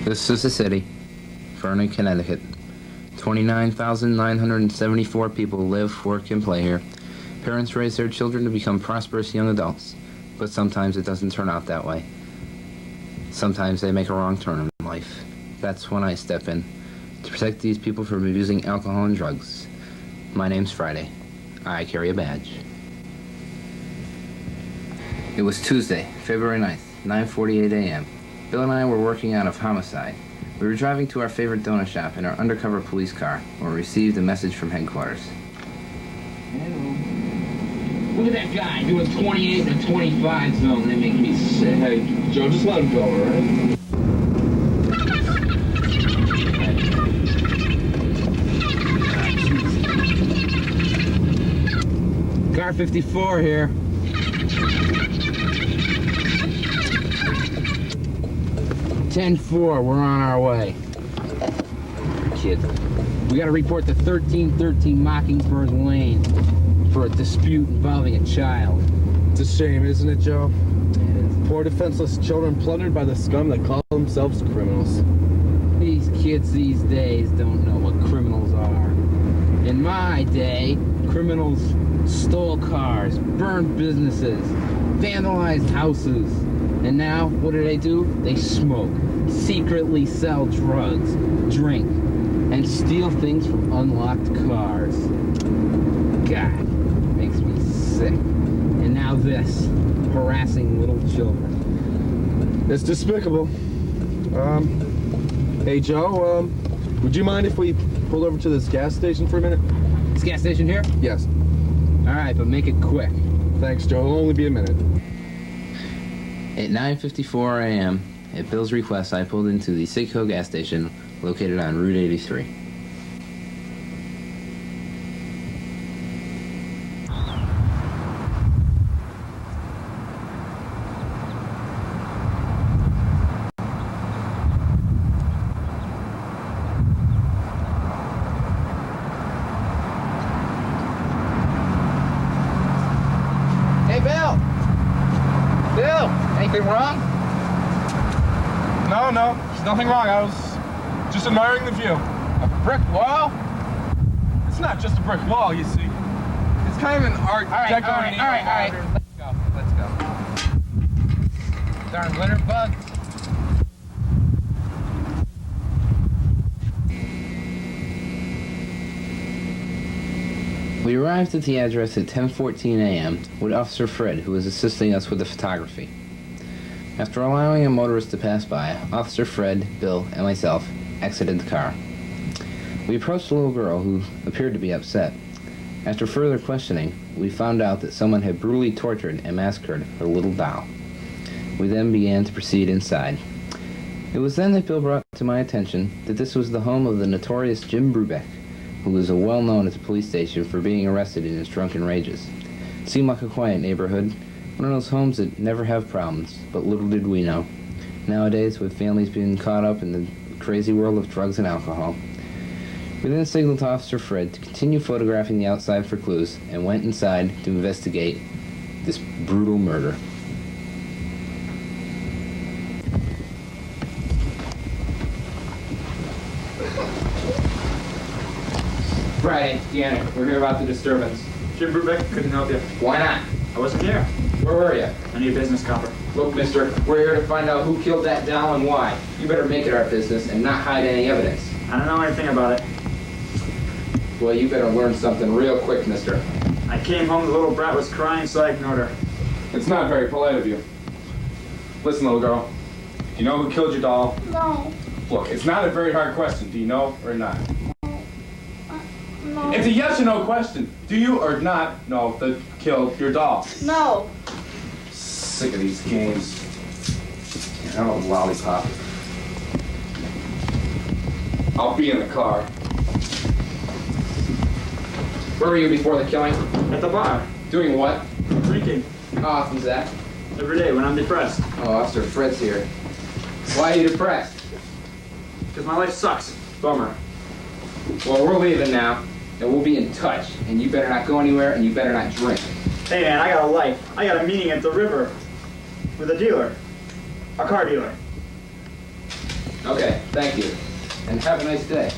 This is the city, Vernon, Connecticut. 29,974 people live, work, and play here. Parents raise their children to become prosperous young adults, but sometimes it doesn't turn out that way. Sometimes they make a wrong turn in life. That's when I step in to protect these people from abusing alcohol and drugs. My name's Friday. I carry a badge. It was Tuesday, February 9th, 9:48 a.m. Bill and I were working out of homicide. We were driving to our favorite donut shop in our undercover police car when we received a message from headquarters. Look at that guy doing 28 in a 25 zone. They make me sick. Hey, Joe, just let him go, all right? Car 54 here. "10-4, we're on our way." Kid, we gotta report to 1313 Mockingbird Lane for a dispute involving a child. It's a shame, isn't it, Joe? Poor defenseless children plundered by the scum that call themselves criminals. These kids these days don't know what criminals are. In my day, criminals stole cars, burned businesses, vandalized houses. And now, what do? They smoke, secretly sell drugs, drink, and steal things from unlocked cars. God, makes me sick. And now this, harassing little children. It's despicable. Hey, Joe, would you mind if we pulled over to this gas station for a minute? This gas station here? Yes. All right, but make it quick. Thanks, Joe. It'll only be a minute. At 9:54 a.m., at Bill's request, I pulled into the Citgo gas station located on Route 83. Hey, Bill! Bill! Anything wrong? No, there's nothing wrong. I was just admiring the view. A brick wall? It's not just a brick wall, you see. It's kind of an art deco. All right. Let's go. Darn winter bug. We arrived at the address at 10:14 a.m. with Officer Fred, who was assisting us with the photography. After allowing a motorist to pass by, Officer Fred, Bill, and myself exited the car. We approached a little girl who appeared to be upset. After further questioning, we found out that someone had brutally tortured and massacred her little doll. We then began to proceed inside. It was then that Bill brought to my attention that this was the home of the notorious Jim Brubeck, who was well known at the police station for being arrested in his drunken rages. It seemed like a quiet neighborhood, one of those homes that never have problems, but little did we know. Nowadays, with families being caught up in the crazy world of drugs and alcohol. We then signaled to Officer Fred to continue photographing the outside for clues and went inside to investigate this brutal murder. Friday, Deanna, we're here about the disturbance. Jim Brubeck, couldn't help you. Why not? I wasn't here. Where were you? I need a business copper. Look, mister, we're here to find out who killed that doll and why. You better make it our business and not hide any evidence. I don't know anything about it. Well, you better learn something real quick, mister. I came home, the little brat was crying, so I ignored her. It's not very polite of you. Listen, little girl. Do you know who killed your doll? No. Look, it's not a very hard question. Do you know or not? No. It's a yes or no question. Do you or not know that killed your doll? No. Sick of these games. Oh, lollipop. I'll be in the car. Where were you before the killing? At the bar. Doing what? Drinking. How often is that? Every day when I'm depressed. Oh, Officer Fred's here. Why are you depressed? Because my life sucks. Bummer. Well, we're leaving now, and we'll be in touch. And you better not go anywhere, and you better not drink. Hey man, I got a life. I got a meeting at the river with a dealer. A car dealer. Okay, thank you. And have a nice day.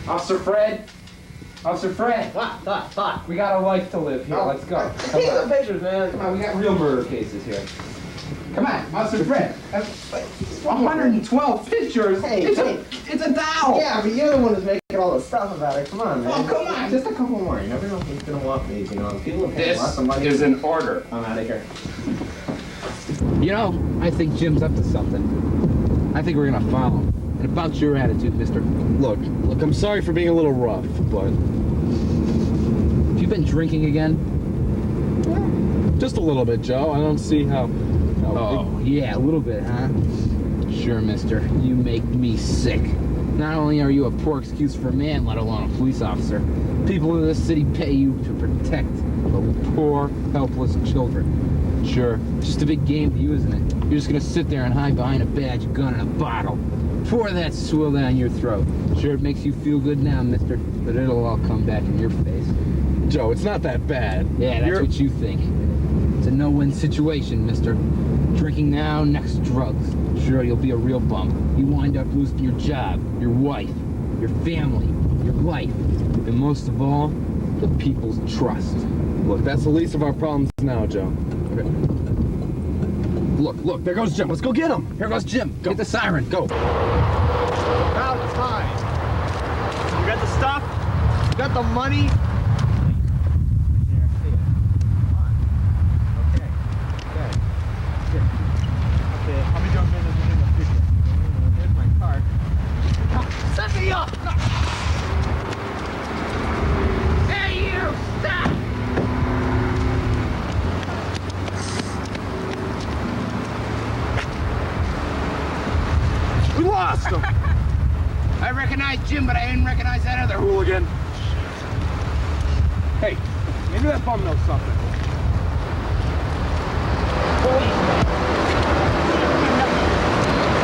Officer Fred? Officer Fred? What? We got a life to live here. Let's go. Come Take the on. pictures, man. Come on, we got real murder cases here. Come on, Officer Fred. 112 pictures? Hey, it's a doll! Yeah, but you're the one who's making all the stuff about it. Come on, man. Oh, come on. Just a couple more. You never know who's gonna want these. You know, people are paying lots This of money. is an order. I'm out of here. You know, I think Jim's up to something. I think we're gonna follow him. And about your attitude, mister. Look, I'm sorry for being a little rough, but Have you been drinking again? just a little bit, Joe. I don't see how Oh, yeah, a little bit, huh? Sure, mister. You make me sick. Not only are you a poor excuse for a man, let alone a police officer, people in this city pay you to protect the poor, helpless children. Sure, just a big game to you, isn't it? You're just gonna sit there and hide behind a badge, a gun, and a bottle. Pour that swill down your throat. Sure, it makes you feel good now, mister, but it'll all come back in your face. Joe, it's not that bad. Yeah, that's You're- what you think. It's a no-win situation, mister. Drinking now, next drugs. Sure, you'll be a real bump. You wind up losing your job, your wife, your family, your life, and most of all, the people's trust. Look, that's the least of our problems now, Joe. Okay. Look, there goes Jim. Let's go get him. Here goes Jim. Go. Get the siren. Go. About time. You got the stuff? You got the money? Okay, I'll be jumping in the future. Here's my card. Set me up! Hey, you! Stop! We lost him! I recognize Jim, but I didn't recognize that other hooligan. Hey, maybe that bum knows something.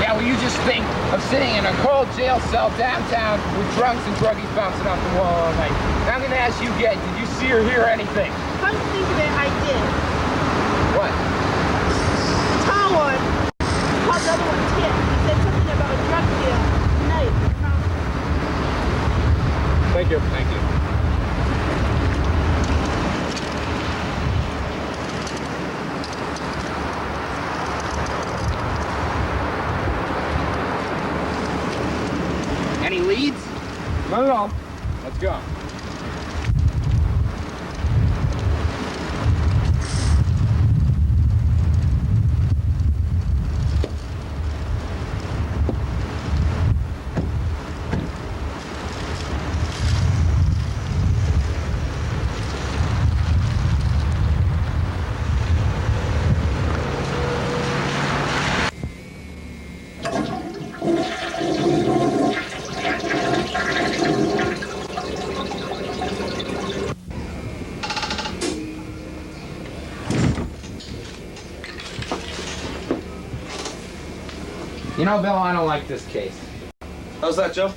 Yeah, well, you just think of sitting in a cold jail cell downtown with drunks and druggies bouncing off the wall all night. Now I'm gonna ask you again, did you see or hear anything? Come to think of it, I did. What? The tall one called the other one Kit. He said something about a drug deal tonight. Thank you. Thank you. Any leads? Not at all. Let's go. You know, Bill, I don't like this case. How's that, Joe?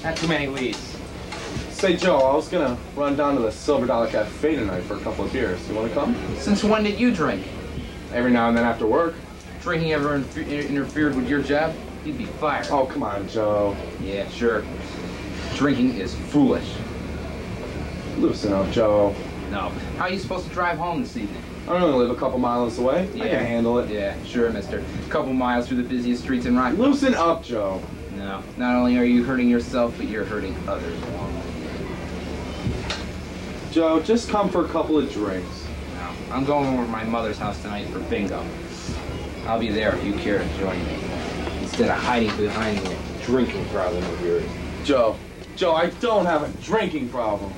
Not too many leads. Say, Joe, I was gonna run down to the Silver Dollar Cafe tonight for a couple of beers. You wanna come? Since when did you drink? Every now and then after work. Drinking ever interfered with your job? You'd be fired. Oh, come on, Joe. Yeah, sure. Drinking is foolish. Loosen up, Joe. No. How are you supposed to drive home this evening? I only live a couple miles away. I can handle it. Yeah, sure, mister. A couple miles through the busiest streets in Rockville. Loosen up, Joe. No. Not only are you hurting yourself, but you're hurting others along with you. Joe, just come for a couple of drinks. No. I'm going over to my mother's house tonight for bingo. I'll be there if you care to join me. Instead of hiding behind the drinking problem of yours. Joe, I don't have a drinking problem.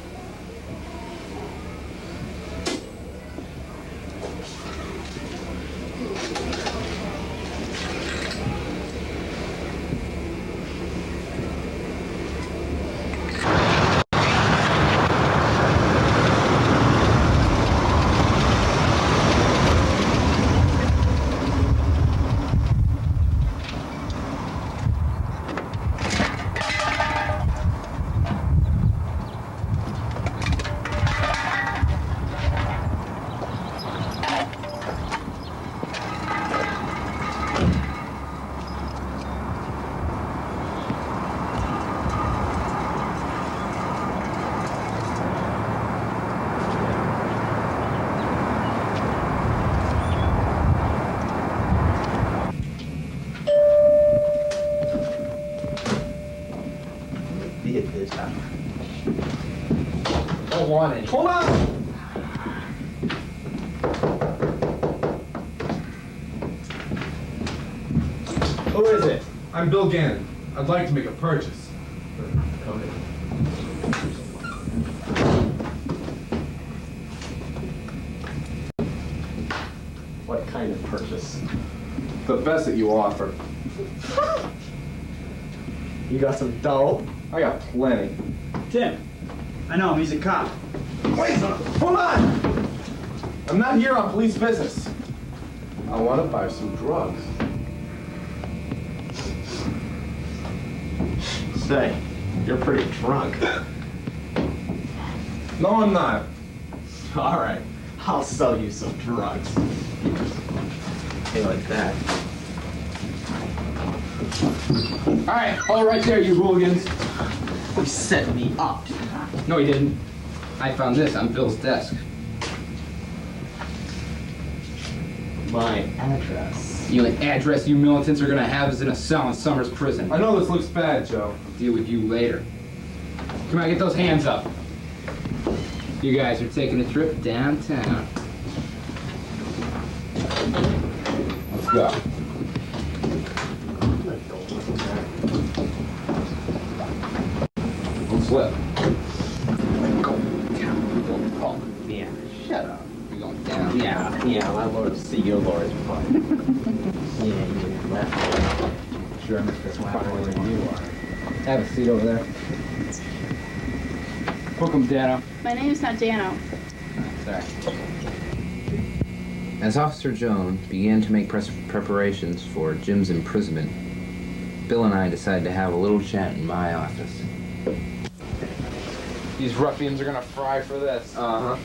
don't want any. Hold on! Who is it? I'm Bill Gannon. I'd like to make a purchase. Come in. What kind of purchase? The best that you offer. You got some dough? I got plenty. Tim. I know him. He's a cop. Wait, hold on! I'm not here on police business. I want to buy some drugs. Say, you're pretty drunk. No, I'm not. All right, I'll sell you some drugs. Hey, like that. All right, hold right there, you hooligans. You set me up. No, he didn't. I found this on Bill's desk. My address. The only address you militants are gonna have is in a cell in Summers prison. I know this looks bad, Joe. I'll deal with you later. Come on, get those hands up. You guys are taking a trip downtown. Let's go. Don't slip. Oh, yeah. Shut up. You're going down. Yeah, my lord will see your lord's part. Yeah, you're left. Sure, that's probably where you are. Have a seat over there. Hook 'em, Dano. My name's not Dano. Sorry. As Officer Jones began to make preparations for Jim's imprisonment, Bill and I decided to have a little chat in my office. These ruffians are gonna fry for this. Uh-huh.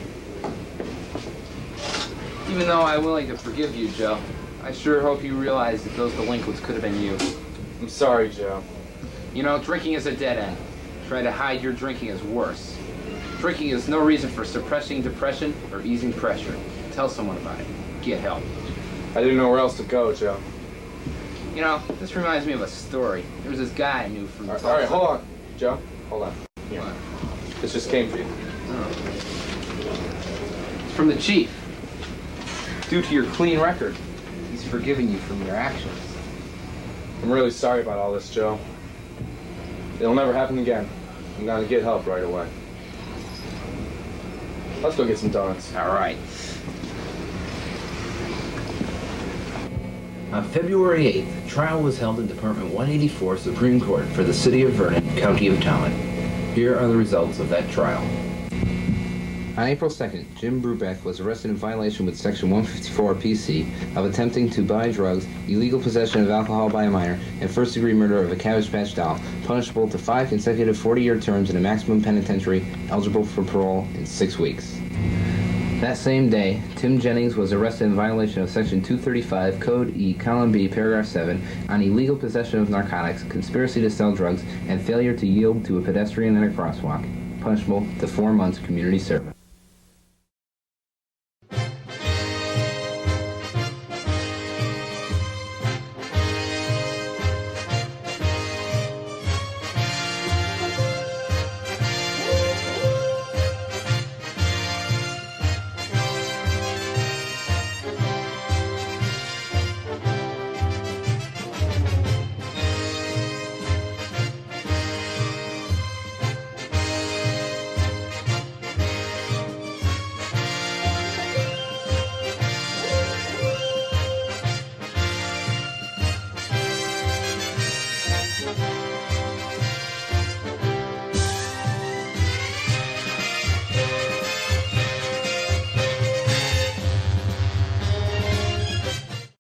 Even though I'm willing to forgive you, Joe, I sure hope you realize that those delinquents could have been you. I'm sorry, Joe. You know, drinking is a dead end. Try to hide your drinking is worse. Drinking is no reason for suppressing depression or easing pressure. Tell someone about it. Get help. I didn't know where else to go, Joe. You know, this reminds me of a story. There was this guy I knew from All right, hold on. Joe, hold on. Yeah. This just came for you. It's from the chief. Due to your clean record, he's forgiving you from your actions. I'm really sorry about all this, Joe. It'll never happen again. I'm gonna get help right away. Let's go get some donuts. All right. On February 8th, trial was held in Department 184 Supreme Court for the City of Vernon, County of Talent. Here are the results of that trial. On April 2nd, Jim Brubeck was arrested in violation with Section 154 PC of attempting to buy drugs, illegal possession of alcohol by a minor, and first-degree murder of a Cabbage Patch doll, punishable to 5 consecutive 40-year terms in a maximum penitentiary, eligible for parole in 6 weeks. That same day, Tim Jennings was arrested in violation of Section 235, Code E, Column B, Paragraph 7, on illegal possession of narcotics, conspiracy to sell drugs, and failure to yield to a pedestrian at a crosswalk, punishable to 4 months community service.